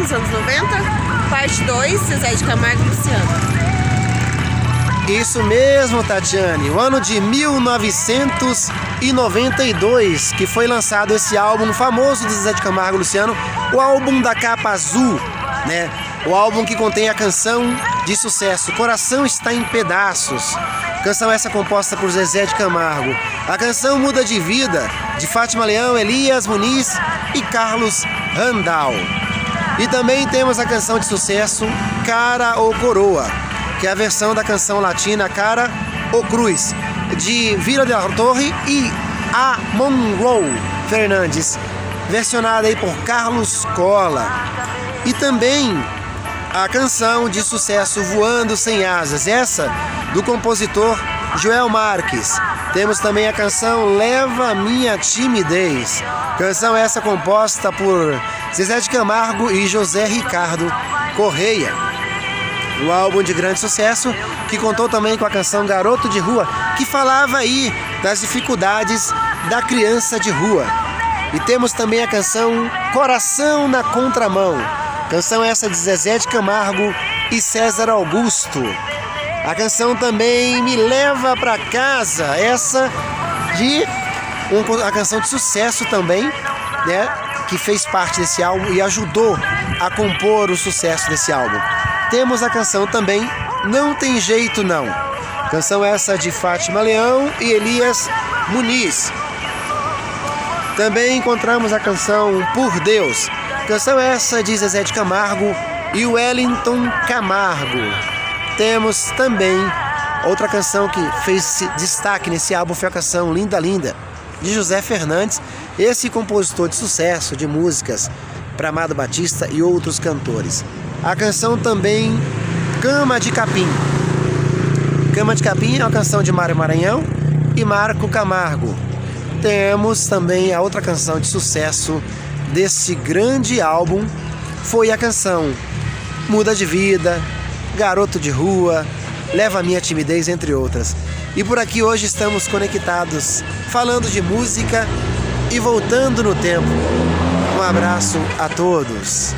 nos anos 90, parte 2, Zezé de Camargo e Luciano. Isso mesmo, Tatiane, o ano de 1992 que foi lançado esse álbum famoso do Zezé de Camargo e Luciano, o álbum da capa azul, né? O álbum que contém a canção de sucesso Coração Está em Pedaços. Canção essa composta por Zezé de Camargo. A canção Muda de Vida, de Fátima Leão, Elias Muniz e Carlos Randall. E também temos a canção de sucesso Cara ou Coroa, que é a versão da canção latina Cara ou Cruz, de Vila del Torre e A. Monroe Fernandes, versionada aí por Carlos Cola. E também a canção de sucesso Voando Sem Asas, essa do compositor Joel Marques. Temos também a canção Leva Minha Timidez, canção essa composta por Zezé de Camargo e José Ricardo Correia. Um álbum de grande sucesso que contou também com a canção Garoto de Rua, que falava aí das dificuldades da criança de rua. E temos também a canção Coração na Contramão, canção essa de Zezé de Camargo e César Augusto. A canção também Me Leva Pra Casa, essa de a canção de sucesso também, né, que fez parte desse álbum e ajudou a compor o sucesso desse álbum. Temos a canção também Não Tem Jeito Não, canção essa de Fátima Leão e Elias Muniz. Também encontramos a canção Por Deus, canção essa de Zezé de Camargo e Wellington Camargo. Temos também outra canção que fez destaque nesse álbum, foi a canção Linda Linda, de José Fernandes, esse compositor de sucesso de músicas para Amado Batista e outros cantores. A canção também Cama de Capim. Cama de Capim é uma canção de Mário Maranhão e Marco Camargo. Temos também a outra canção de sucesso desse grande álbum, foi a canção Muda de Vida, Garoto de Rua, Leva Minha Timidez, entre outras. E por aqui hoje estamos conectados, falando de música e voltando no tempo. Um abraço a todos.